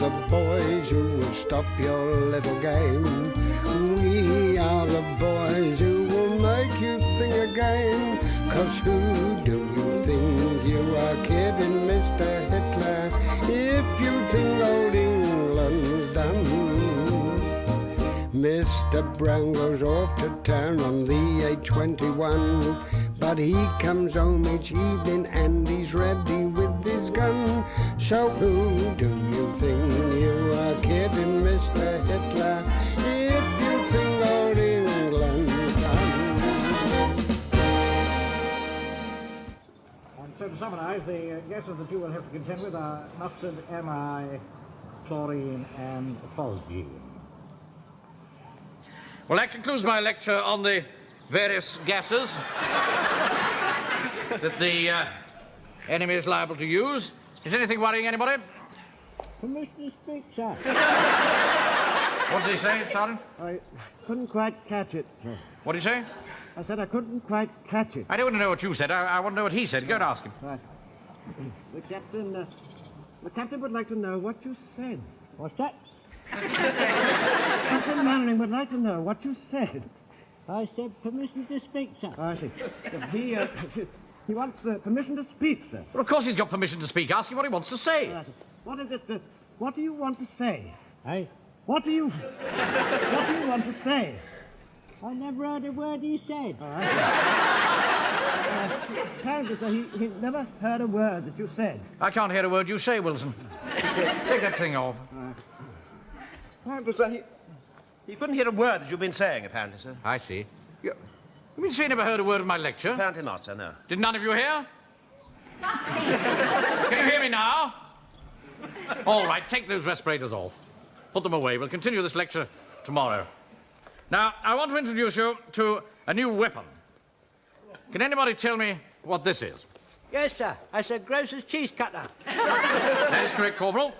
the boys who will stop your little game. We are the boys who will make you think again. 'Cause who do you think you are kidding, Mr. Hitler, if you think old England's done? Mr. Brown goes off to town on the A21, but he comes home each evening and he's ready with his gun. So who do you think you are kidding, Mr. Hitler, if you think old England's done? And so to summarise, the gases that you will have to contend with are mustard, MI, chlorine and phosgene. Well, that concludes my lecture on the various gases that the enemy is liable to use. Is anything worrying anybody? Permission to speak, sir. What did he say, Sergeant? I couldn't quite catch it, sir. What did he say? I said I couldn't quite catch it. I don't want to know what you said. I want to know what he said. Go and ask him. Right. The captain would like to know what you said. What's that? Captain Mannering would like to know what you said. I said permission to speak, sir. I see. He wants permission to speak, sir. Well, of course he's got permission to speak. Ask him what he wants to say. What is it? What do you want to say? What do you want to say? I never heard a word he said. Apparently, sir, he never heard a word that you said. I can't hear a word you say, Wilson. Take that thing off. Apparently, sir, he couldn't hear a word that you've been saying, apparently, sir. I see. You mean to say you never heard a word of my lecture? Apparently not, sir, no. Did none of you hear? Can you hear me now? All right, take those respirators off. Put them away. We'll continue this lecture tomorrow. Now, I want to introduce you to a new weapon. Can anybody tell me what this is? Yes, sir. That's a grocer's cheese cutter. That is correct, Corporal.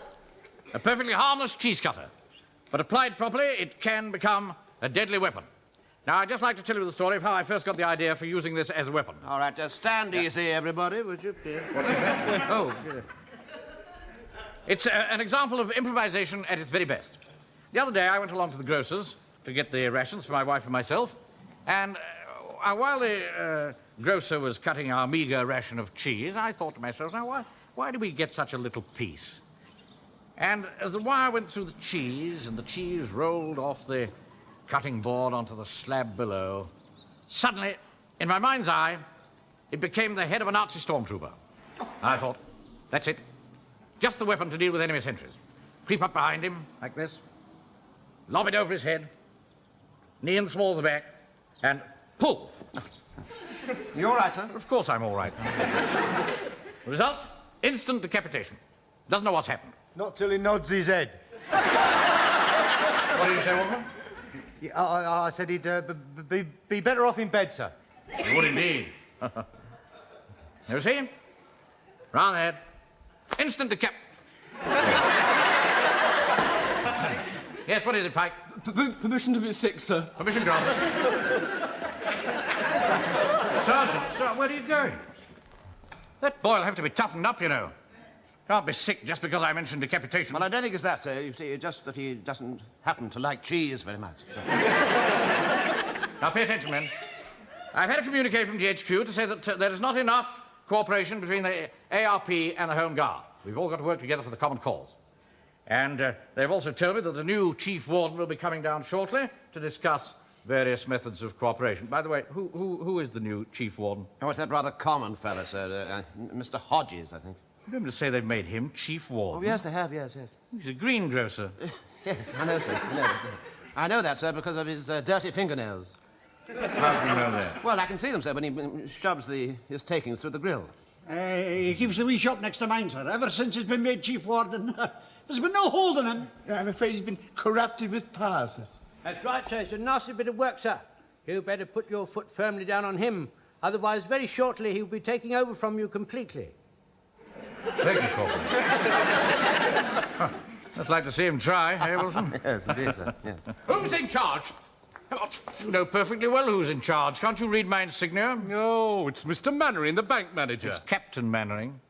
A perfectly harmless cheese cutter. But applied properly, it can become a deadly weapon. Now, I'd just like to tell you the story of how I first got the idea for using this as a weapon. All right, stand easy, everybody, would you, please? Oh. It's an example of improvisation at its very best. The other day, I went along to the grocer's to get the rations for my wife and myself, and while the grocer was cutting our meagre ration of cheese, I thought to myself, now, why do we get such a little piece? And as the wire went through the cheese, and the cheese rolled off the cutting board onto the slab below, suddenly, in my mind's eye, it became the head of a Nazi stormtrooper. I thought, that's it. Just the weapon to deal with enemy sentries. Creep up behind him, like this, lob it over his head, knee in the small of the back, and pull. You all right, sir? Of course I'm all right. The result? Instant decapitation. Doesn't know what's happened. Not till he nods his head. What did you say, Walker? Yeah, I said he'd be better off in bed, sir. He would indeed. You see? Round the head. Instant decap. Yes, what is it, Pike? Permission to be sick, sir. Permission granted. Sergeant, sir, where are you going? That boy'll have to be toughened up, you know. Can't be sick just because I mentioned decapitation. Well, I don't think it's that, sir. You see, just that he doesn't happen to like cheese very much. So. Now, pay attention, men. I've had a communique from GHQ to say that there is not enough cooperation between the ARP and the Home Guard. We've all got to work together for the common cause. And they've also told me that the new chief warden will be coming down shortly to discuss various methods of cooperation. By the way, who is the new chief warden? Oh, it's that rather common fella, sir. Mr. Hodges, I think. You don't mean to say they've made him chief warden? Oh, yes, they have, yes. He's a greengrocer. Yes, I know, sir. I know that, sir, because of his dirty fingernails. How do you know that? Well, I can see them, sir, when he shoves his takings through the grill. He keeps the wee shop next to mine, sir, ever since he's been made chief warden. There's been no holding him. I'm afraid he's been corrupted with power, sir. That's right, sir. It's a nasty bit of work, sir. You better put your foot firmly down on him. Otherwise, very shortly, he'll be taking over from you completely. Thank you, Corporal. Huh. Let's like to see him try, eh, Wilson? Yes, indeed, sir, yes. Who's in charge? You know perfectly well who's in charge. Can't you read my insignia? No, it's Mr. Mannering, the bank manager. It's Captain Mannering.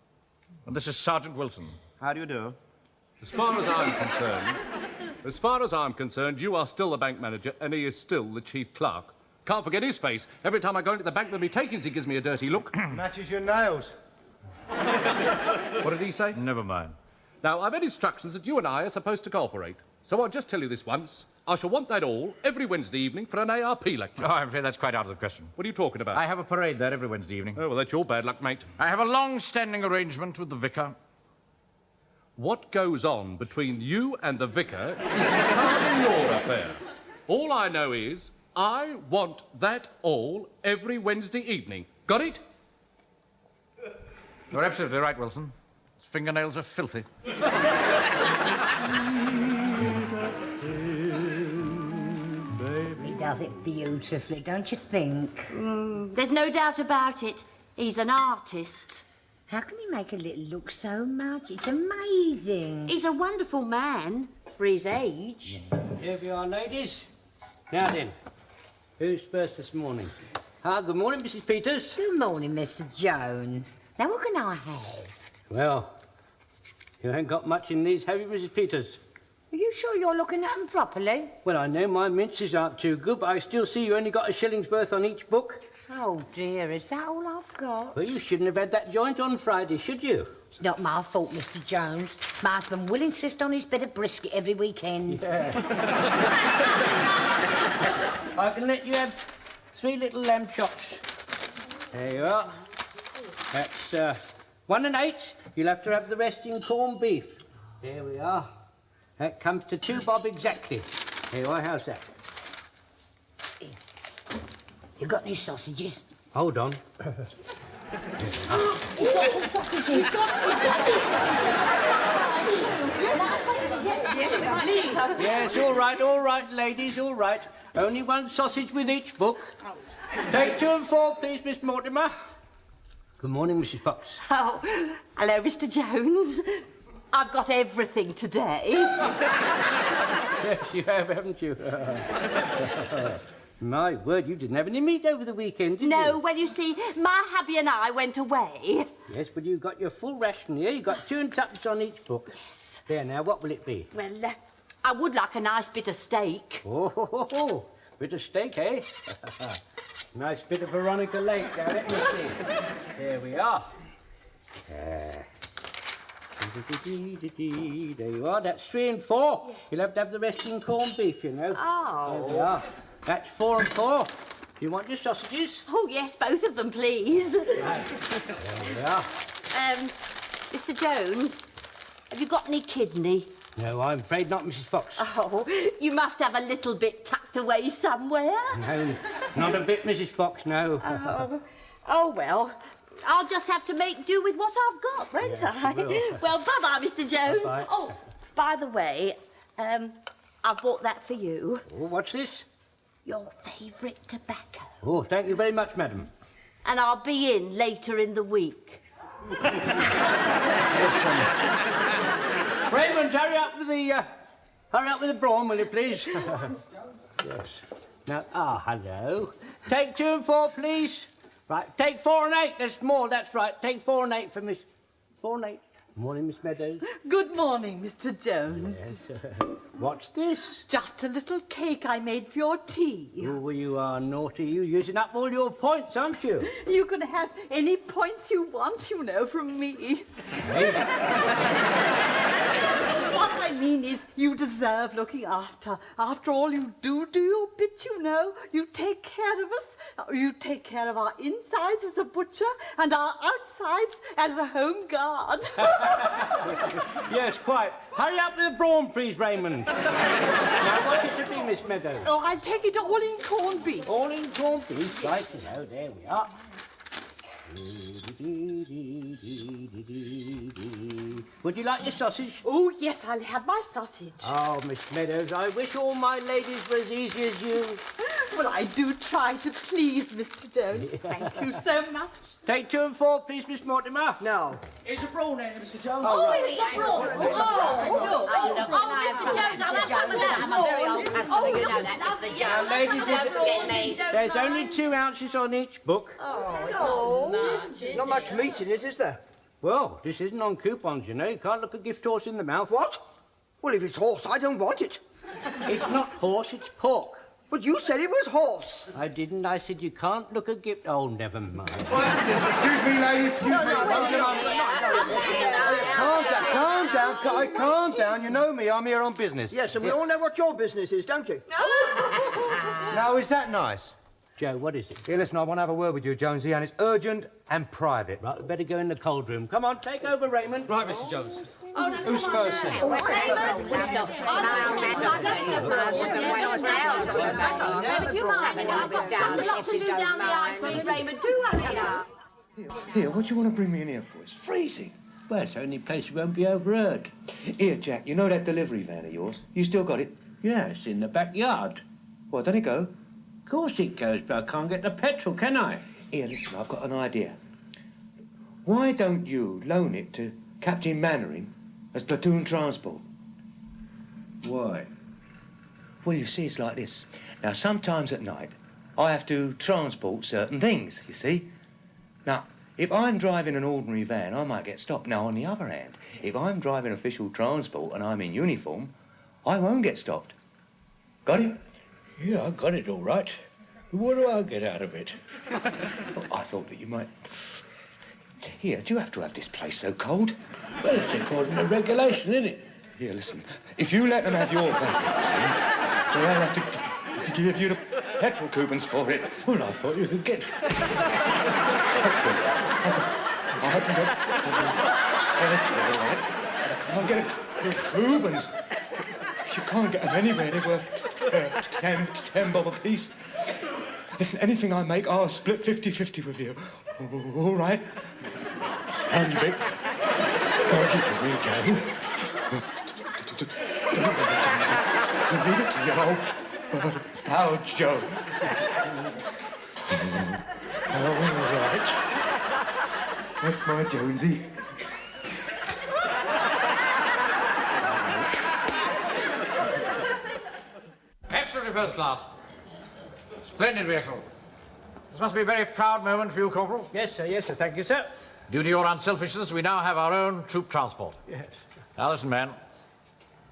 And this is Sergeant Wilson. How do you do? As far as I'm concerned, you are still the bank manager and he is still the chief clerk. Can't forget his face. Every time I go into the bank with me takings, he gives me a dirty look. Matches your nails. What did he say? Never mind. Now, I've had instructions that you and I are supposed to cooperate. So I'll just tell you this once. I shall want that all every Wednesday evening for an ARP lecture. Oh, I'm afraid that's quite out of the question. What are you talking about? I have a parade there every Wednesday evening. Oh, well, that's your bad luck, mate. I have a long-standing arrangement with the vicar. What goes on between you and the vicar is entirely your affair. All I know is I want that all every Wednesday evening. Got it? You're absolutely right, Wilson. His fingernails are filthy. He does it beautifully, don't you think? There's no doubt about it. He's an artist. How can he make a little look so much? It's amazing. He's a wonderful man for his age. Here we are, ladies. Now then, who's first this morning? Good morning, Mrs. Peters. Good morning, Mr. Jones. Now, what can I have? Well, you ain't got much in these, have you, Mrs. Peters? Are you sure you're looking at them properly? Well, I know my minces aren't too good, but I still see you only got a shilling's worth on each book. Oh, dear, is that all I've got? Well, you shouldn't have had that joint on Friday, should you? It's not my fault, Mr. Jones. My husband will insist on his bit of brisket every weekend. I can let you have 3 little lamb chops. There you are. That's 1 and 8. You'll have to have the rest in corned beef. There we are. That comes to 2 bob exactly. There you are. How's that? You got any sausages? Hold on. Yes, all right, ladies, all right. Only 1 sausage with each book. Take 2 and 4, please, Miss Mortimer. Good morning, Mrs. Fox. Oh, hello, Mr. Jones. I've got everything today. Yes, you have, haven't you? My word, you didn't have any meat over the weekend, did you? No, well, you see, my hubby and I went away. Yes, but you got your full ration here. You got 2 and 2 on each book. Yes. There, now, what will it be? Well, I would like a nice bit of steak. Oh, bit of steak, eh? Nice bit of Veronica Lake. Now, let me see. There we are. There you are. That's 3 and 4. You'll have to have the rest in corned beef, you know. Oh. There we are. That's 4 and 4. Do you want your sausages? Oh, yes, both of them, please. Right. There we are. Mr. Jones, have you got any kidney? No, I'm afraid not, Mrs. Fox. Oh, you must have a little bit tucked away somewhere. No, not a bit, Mrs. Fox, no. Oh, well, I'll just have to make do with what I've got, won't I? Well, bye-bye, Mr. Jones. Bye-bye. Oh, by the way, I've bought that for you. Oh, what's this? Your favourite tobacco. Oh, thank you very much, madam. And I'll be in later in the week. Raymond, hurry up with the brawn, will you, please? Yes. Now, hello. Take 2 and 4, please. Right, take 4 and 8. That's more, that's right. Take 4 and 8 for Miss... 4 and 8. Morning, Miss Meadows. Good morning, Mr. Jones. Yes. What's this? Just a little cake I made for your tea. Oh, you are naughty. You're using up all your points, aren't you? You can have any points you want, you know, from me. Hey. What I mean is, you deserve looking after. After all, you do your bit, you know. You take care of us. You take care of our insides as a butcher and our outsides as a home guard. Yes, quite. Hurry up with the brawn, please, Raymond. Now, what is it to be, Miss Meadows? Oh, I'll take it all in corned beef. All in corned beef? Right, there we are. Would you like your sausage? Oh, yes, I'll have my sausage. Oh, Miss Meadows, I wish all my ladies were as easy as you. Well, I do try to please, Mr. Jones. Thank you so much. Take 2 and 4, please, Miss Mortimer. No. It's a brawn there, Mr. Jones. Oh, it's the brawn. Oh, Mr. Jones, I'll have some of that I'm a very old customer, you know that, Mr. Jones. Ladies, Don't forget me. there's only 2 ounces on each book. Not much meat in it, is there? Well, this isn't on coupons, you know. You can't look a gift horse in the mouth. What? Well, if it's horse, I don't want it. It's not horse, it's pork. But you said it was horse. I didn't. I said you can't look a gift. Oh, never mind. Excuse me, ladies. Excuse me. Don't get on. Calm down. You know me. I'm here on business. Yes, and we all know what your business is, don't you? Now, is that nice? Joe, what is it? Here, listen, I want to have a word with you, Jonesy, and it's urgent and private. Right, we better go in the cold room. Come on, take over, Raymond. Right, Mr. Jones. Oh, no, Who's first then? Raymond, you mind? I've got a lot to do down the ice cream, Raymond. Do hurry up. Here, what do you want to bring me in here for? It's freezing. Well, it's the only place you won't be overheard. Here, Jack, you know that delivery van of yours? You still got it? Yeah, it's in the backyard. Well, don't it go? Of course it goes, but I can't get the petrol, can I? Here, listen, I've got an idea. Why don't you loan it to Captain Mannering as platoon transport? Why? Well, you see, it's like this. Now, sometimes at night, I have to transport certain things, you see. Now, if I'm driving an ordinary van, I might get stopped. Now, on the other hand, if I'm driving official transport and I'm in uniform, I won't get stopped. Got it? Yeah, I got it all right. But what do I get out of it? Well, I thought that you might... Here, do you have to have this place so cold? Well, it's according to regulation, isn't it? Here, listen. If you let them have your van, they'll have to give you the petrol coupons for it. Well, I thought you could get... petrol? I can get petrol, all right? But I can't get coupons. You can't get them anywhere. They're worth 10 bob a piece. Listen, anything I make, I'll split 50-50 with you. All right? And Vic, won't you give me a game? Don't let it, Johnson. Leave it to your old pal, Joe. All right. That's my Jonesy. Absolutely first class. Splendid vehicle. This must be a very proud moment for you, Corporal. Yes, sir, thank you, sir. Due to your unselfishness, we now have our own troop transport. Yes. Now listen, men.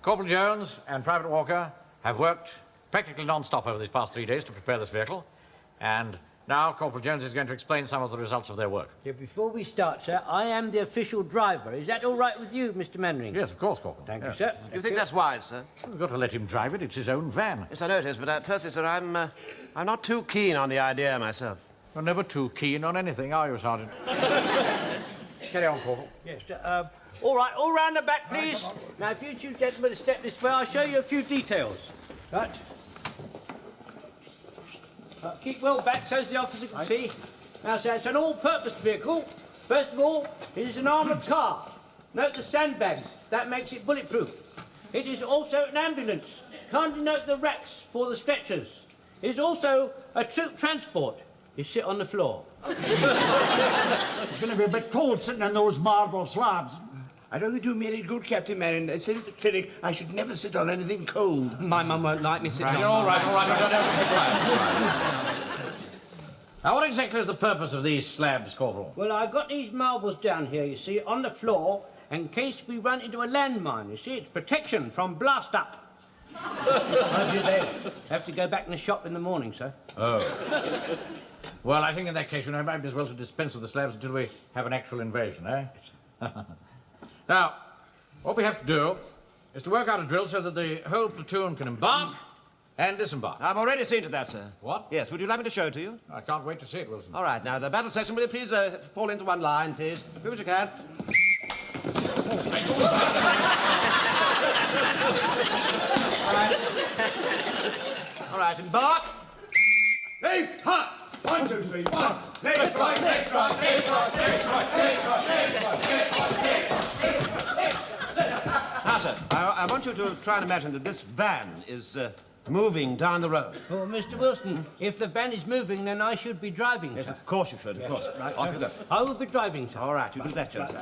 Corporal Jones and Private Walker have worked practically non-stop over these past 3 days to prepare this vehicle. And now Corporal Jones is going to explain some of the results of their work. Yeah, before we start, sir, I am the official driver. Is that all right with you, Mr. Mannering? Yes, of course, Corporal. Thank yes. you, sir. Do you think that's wise, sir? We've got to let him drive it. It's his own van. Yes, I know it is, but personally, sir, I'm not too keen on the idea myself. You're never too keen on anything, are you, Sergeant? Carry on, Corporal. Yes, sir. All right, all round the back, please. Now, if you two gentlemen to step this way, I'll show you a few details. Right? Keep well back so as the officer can see. Now, sir, it's an all-purpose vehicle. First of all, it is an armoured car. Note the sandbags. That makes it bulletproof. It is also an ambulance. Kindly note the racks for the stretchers. It is also a troop transport. You sit on the floor. It's going to be a bit cold sitting on those marble slabs. I don't think you made it good, Captain Marion. They said at the clinic I should never sit on anything cold. My mum won't like me sitting on... All right. Now, what exactly is the purpose of these slabs, Corporal? Well, I've got these marbles down here, you see, on the floor, in case we run into a landmine, you see. It's protection from blast-up. Mind you, they have to go back in the shop in the morning, sir. Oh. Well, I think in that case, you know, it might be as well to dispense with the slabs until we have an actual invasion, eh? Now, what we have to do is to work out a drill so that the whole platoon can embark and disembark. I've already seen to that, sir. What? Yes, would you like me to show it to you? I can't wait to see it, Wilson. All right, now, the battle section, will you please fall into one line, please? Move as you can. All right, embark. Leave, hut! 1, 2, 3, 1. Left, right, left, right, left, right, left, right, left, right, left, right. Now, sir, I want you to try and imagine that this van is moving down the road. Oh, Mr. Wilson, if the van is moving, then I should be driving, Yes, sir. of course you should, of course. Right, off you go. I will be driving, sir. All right, you do that, Jones.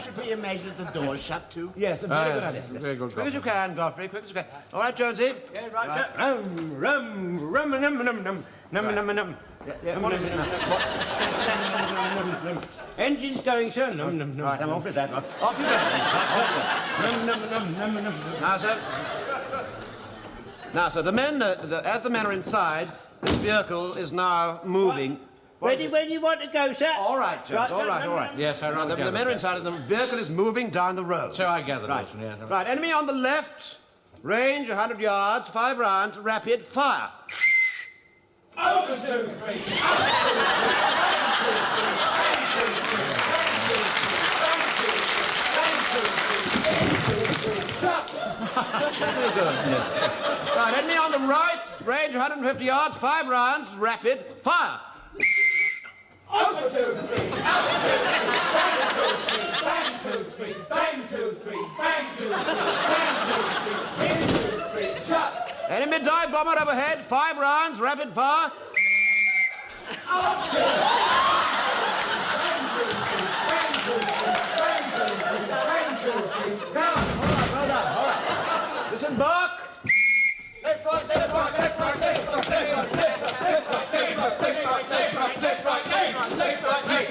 Should we imagine that the door is shut too? Yes, a very good idea. Very good, Quick as you can, Godfrey, quick as you can. All right, Jonesy. Yeah, right, sir. Num. Yeah, what is it now? Engine's going, sir. Num. Right, I'm off with that. Off you go. Num. Now, sir, the men, as the men are inside, this vehicle is now moving. Ready when you want to go, sir. All right, Jones, all right. Yes, I Now, the gathered men are that. inside, and the vehicle is moving down the road. So I gathered, Right. Wilson, yes. Right, enemy on the left, range 100 yards, 5 rounds, rapid fire. Over 2, 3. Very good. Right, enemy on the right, range 150 yards, 5 rounds, rapid fire. Over 2, 3. Bang 2, 3. Bang 2, 3. Bang 2, 3. Bang 2, 3. In 2, 3. Shut. Enemy dive bomber overhead, 5 rounds, rapid fire. Disembark. Left, right, left, right, left, right, left, right, left, right, left, right, left, right, left, right, left, right, left, right, left, right, left, right.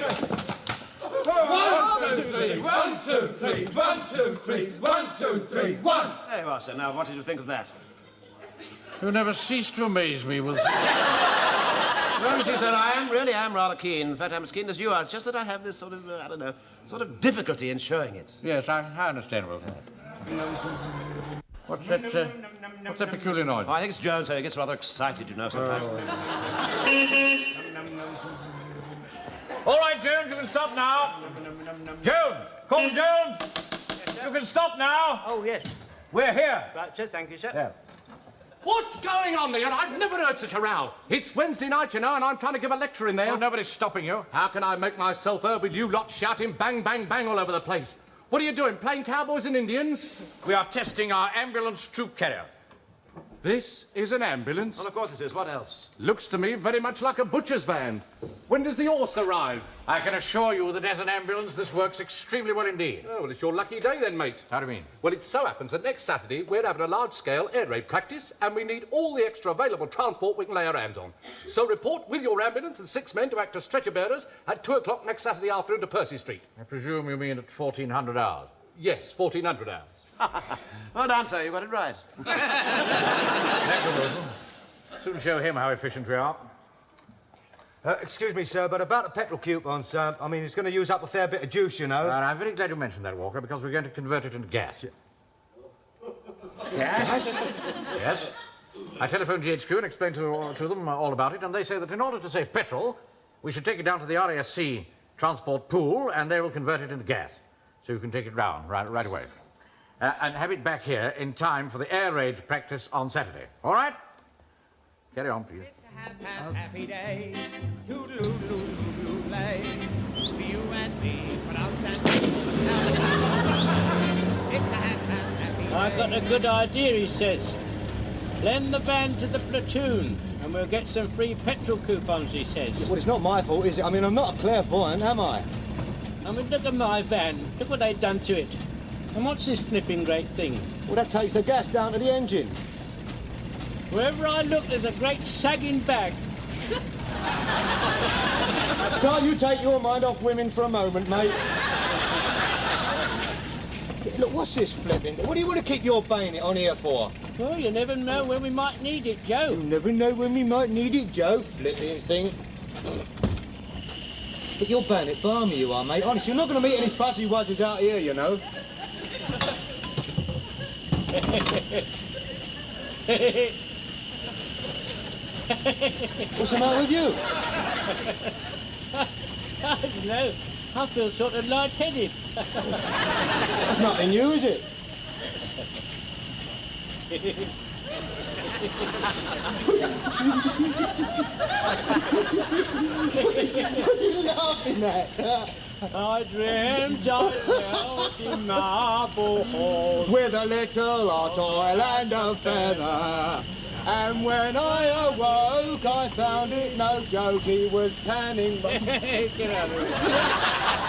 1, 2, 3. 1, 2, 3. 1, 2, 3. 1, 2, 3. 1. There you are, sir. Now, what did you think of that? You never cease to amaze me, Wilson. Well, you see, sir, I really am rather keen. In fact, I'm as keen as you are. It's just that I have this sort of, I don't know, sort of difficulty in showing it. Yes, I understand, Wilson. What's that peculiar noise? Oh, I think it's Jones, so he gets rather excited, you know, sometimes. All right, Jones, you can stop now. Jones! Corporal Jones! You can stop now. Oh, yes. We're here. Right, sir. Thank you, sir. Yeah. What's going on there? I've never heard such a row. It's Wednesday night, you know, and I'm trying to give a lecture in there. Well, nobody's stopping you. How can I make myself heard with you lot shouting bang, bang, bang all over the place? What are you doing, playing cowboys and Indians? We are testing our ambulance troop carrier. This is an ambulance? Well, of course it is. What else? Looks to me very much like a butcher's van. When does the horse arrive? I can assure you that as an ambulance, this works extremely well indeed. Oh, well, it's your lucky day then, mate. How do you mean? Well, it so happens that next Saturday we're having a large-scale air raid practice and we need all the extra available transport we can lay our hands on. So report with your ambulance and 6 men to act as stretcher bearers at 2 o'clock next Saturday afternoon to Percy Street. I presume you mean at 1400 hours. Yes, 1400 hours. Well done, sir. You got it right. Thank you, Wilson. Soon show him how efficient we are. Excuse me, sir, but about the petrol coupons, I mean, it's going to use up a fair bit of juice, you know. I'm very glad you mentioned that, Walker, because we're going to convert it into gas. Gas? Yes. I telephoned GHQ and explained to them all about it, and they say that in order to save petrol, we should take it down to the RASC transport pool, and they will convert it into gas. So you can take it round right away. And have it back here in time for the air raid practice on Saturday. All right? Carry on, please. Happy day, toodaloo-doo-doo-doo-lay, for you and me, but I'll stand I got a good idea, he says. Lend the van to the platoon and we'll get some free petrol coupons, he says. Well, it's not my fault, is it? I mean, I'm not a clairvoyant, am I? I mean, look at my van. Look what they've done to it. And what's this flipping great thing? Well, that takes the gas down to the engine. Wherever I look, there's a great sagging bag. Can't you take your mind off women for a moment, mate? Look, what's this flipping? What do you want to keep your bayonet on here for? Well, you never know when we might need it, Joe. You never know when we might need it, Joe, flipping thing. But you're bayonet balmy, you are, mate. Honest, you're not going to meet any fuzzy wuzzes out here, you know. What's the matter with you? I don't know. I feel sort of lightheaded. That's nothing new, is it? What are you laughing at? I dreamt I felt in marble hall with a little hot oil and a feather, And when I awoke, I found it no joke. He was tanning. Get out of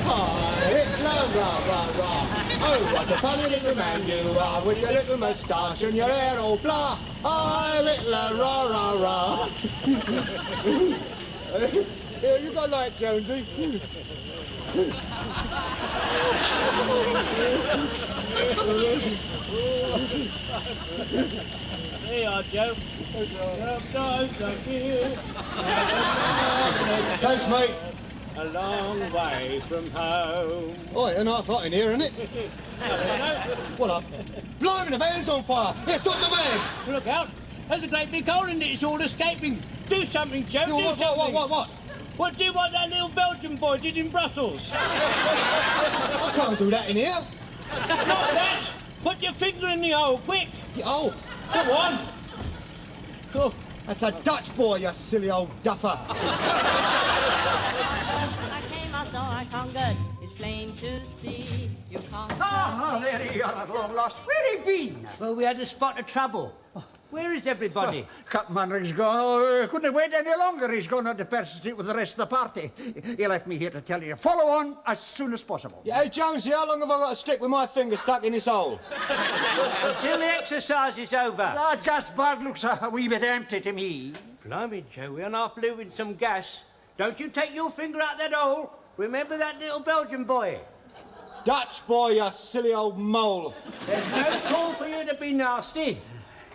Hi, Hitler, rah, rah, rah. Oh, what a funny little man you are, with your little moustache and your hair all blah. Hi, Hitler, rah, rah, rah. Here, you got light, Jonesy. There you are, Joe. Thanks, mate. A long way from home. Oh, it's a nice hot in here, isn't it? What up? Blimey, the van's on fire! Here, stop the van! Look out! There's a great big hole in it. It's all escaping. Do something, Joe. Do What? something. What? What do what that little Belgian boy did in Brussels? I can't do that in here. Not that. Put your finger in the hole, quick. Oh. Come on. Cool. That's a Dutch boy, you silly old duffer. I came out, so I conquered. It's plain to see. You conquered. Ah, there you are at long last. Where he been? Well, we had a spot of trouble. Where is everybody? Captain Manring's gone. Oh, couldn't wait any longer. He's gone on to Percy Street with the rest of the party. He left me here to tell you. Follow on as soon as possible. Yeah, hey, Jonesy, how long have I got to stick with my finger stuck in this hole? Until the exercise is over. That gas bag looks a wee bit empty to me. Blimey, Joe, we're half blue with some gas. Don't you take your finger out that hole. Remember that little Belgian boy? Dutch boy, you silly old mole. There's no call for you to be nasty.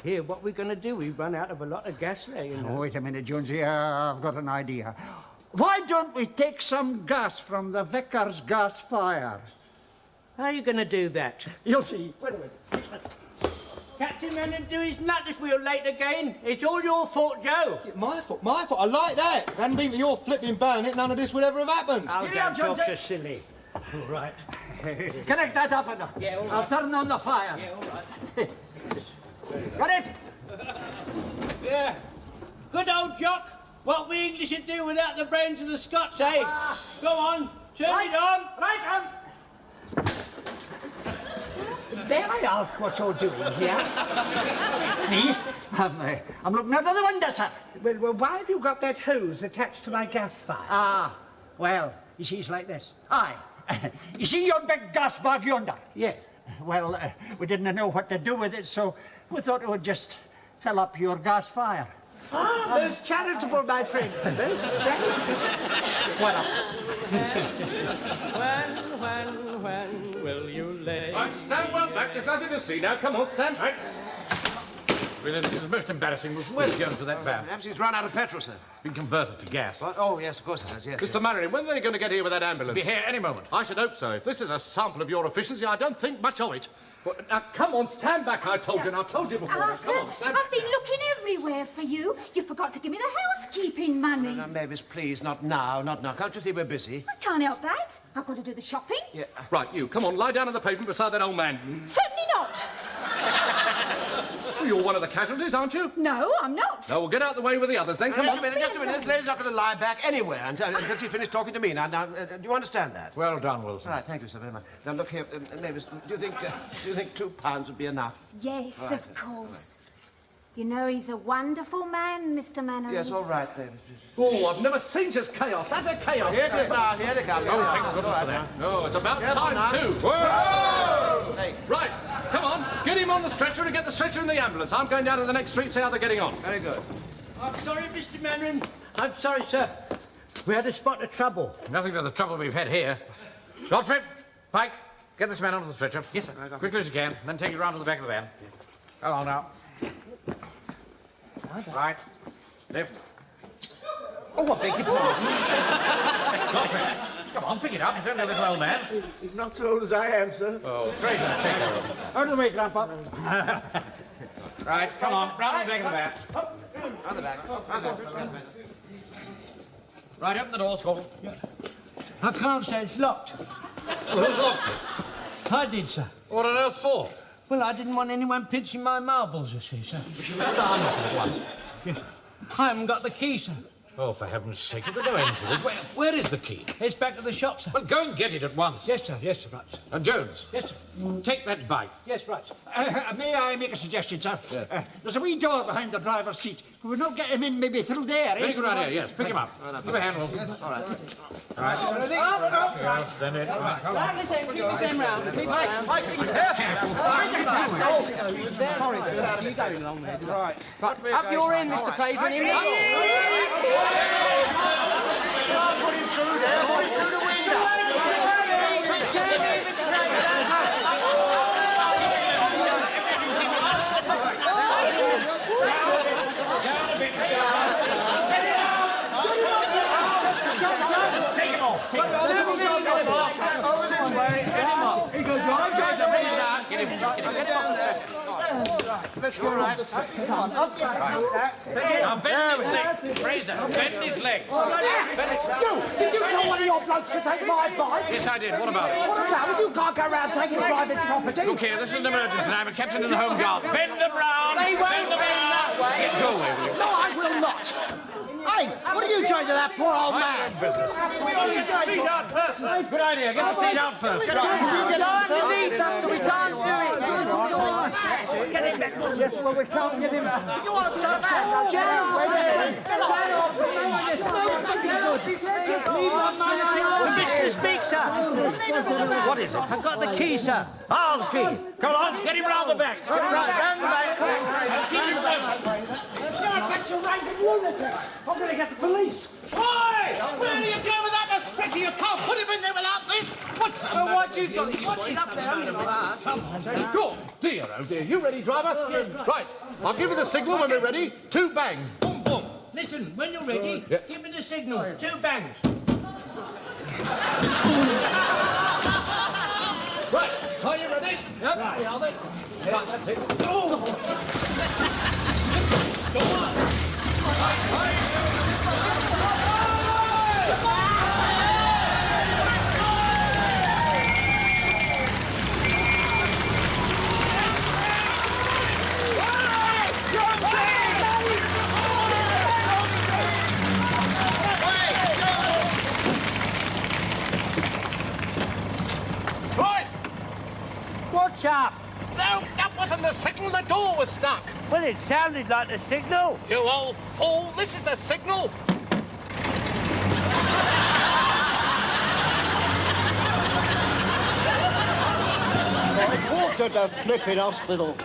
Here, what we're going to do, we've run out of a lot of gas there, you know. Oh, wait a minute, Jonesy. I've got an idea. Why don't we take some gas from the vicar's gas fire? How are you going to do that? You'll see. Wait a minute. Captain Manning, do his nut if we're late again. It's all your fault, Joe. My fault? I like that. If it hadn't been for your flipping bayonet, none of this would ever have happened. Oh, Giddy up, don't talk Jonesy. so silly. All right. Connect that up enough. Yeah, all right. I'll turn on the fire. Yeah, all right. Got it? Yeah. Good old Jock. What we English would do without the brains of the Scots, eh? Go on. Turn it on. Right on. May I ask what you're doing here? Me? I'm looking out of the window, sir. Well, why have you got that hose attached to my gas fire? Ah, well, you see, it's like this. Aye. You see your big gas bag yonder? Yes. Well, we didn't know what to do with it, so we thought it would just fill up your gas fire. Ah, most charitable, my friend. Most charitable. Well, When will you lay? Right, stand well back. There's nothing to see now. Come on, stand back. Really, this is most embarrassing. Where's Jones with that van? Perhaps he's run out of petrol, sir. Been converted to gas. What? Oh, yes, of course it has, yes. Mr. Mariner, when are they going to get here with that ambulance? Be here any moment. I should hope so. If this is a sample of your efficiency, I don't think much of it. But, now, come on, stand back, I told you, and I've told you before. Now, come on, stand back. I've been looking everywhere for you. You forgot to give me the housekeeping money. Now, Mavis, please, not now, not now. Can't you see we're busy? I can't help that. I've got to do the shopping. Yeah. Right, you, come on, lie down on the pavement beside that old man. Certainly not. Well, you're one of the casualties, aren't you? No, I'm not. No, well, get out the way with the others, then. Come Just on. a minute, just a minute. This lady's not going to lie back anywhere until she finished talking to me. Now, do you understand that? Well done, Wilson. Right, thank you, sir, very much. Now, look here, Mavis, do you think £2 would be enough? Yes, Right. of course. You know, he's a wonderful man, Mr. Mannering. Yes, all right, Mavis. Oh, I've never seen just chaos. That's a chaos. Here it is now. Here they come. Oh, thank goodness for that. Oh, it's about Careful time, now. too. Whoa! Say, Right, come on, get him on the stretcher and get the stretcher in the ambulance. I'm going down to the next street, see how they're getting on. very good. I'm sorry, Mr. Mannering. I'm sorry, sir. We had a spot of trouble. Nothing to the trouble we've had here. Godfrey, Pike, get this man onto the stretcher. Yes, sir. Quickly as you can, then take it round to the back of the van. Come on now. Right. Left. Oh, I beg your pardon. Godfrey, come on, pick it up. He's only a little old man. He's not so old as I am, sir. Oh, Fraser, take care of him. out of the way, Grandpa. Right, come on, round to the back of the van. On the back. On the back. Right, open the door, Scotland. I can't say it's locked. Well, who's locked it? I did, sir. What on earth for? Well, I didn't want anyone pinching my marbles, you see, sir. I'm not at once. Yes. I haven't got the key, sir. Oh, for heaven's sake, is there no end to this? Where is the key? It's back at the shop, sir. Well, go and get it at once. Yes, sir. Yes, sir. Right, sir. And Jones. Yes, sir. Take that bike. Yes, right. May I make a suggestion, sir? There's a wee door behind the driver's seat. We will not get him in maybe through there, eh? Very good idea, yes. Pick him up. Give a hand, Wilson. Yes, all right. All right. Ready? Then it. Round this end, keep this end round. Keep this round. Sorry, sir. You going along there. Right. Up your end, Mr. Fraser, and in Put him through there. Put him through the window. Take him off. Over this way. Get him off. He goes right. Get him off the second. Let's go right. Now bend his legs. Fraser, bend his legs. Did you tell one of your blokes to take my bike? Yes, I did. What about it? What about it? You can't go around taking private property. Look here, this is an emergency. I'm a captain in the Home Guard. Bend them round. They won't Bend them bend that round. way. Go away with you. No, I will not. Hey, what are you doing to that poor old man? Business. We ought to get the seat out first. Good idea. Get the seat out first. Get underneath us so we can't do it. Get him back. Yes, well, we can't get him. You want to stop that? Permission to speak, sir. What is it? I've got the key, sir. Oh, the key. Come on, get him round the back. Get him round the back. Keep him moving. You're a bunch of raving lunatics. I'm going to get the police. Oi! Where do you go with that? The stretcher, you can't put him in there without this. What's the matter? What you've got? He's up there under glass. Good. Dear, oh dear. You ready, driver? Right. I'll give you the signal when we're ready. 2 bangs. Boom, boom. Listen, when you're ready, give me the signal. 2 bangs. Right. Are you ready? Yep. Right. We are then. Right, that's it. Right. What's up? No, that wasn't the signal. The door was stuck. Well, it sounded like the signal. You old fool. This is the signal. I walked to the flipping hospital.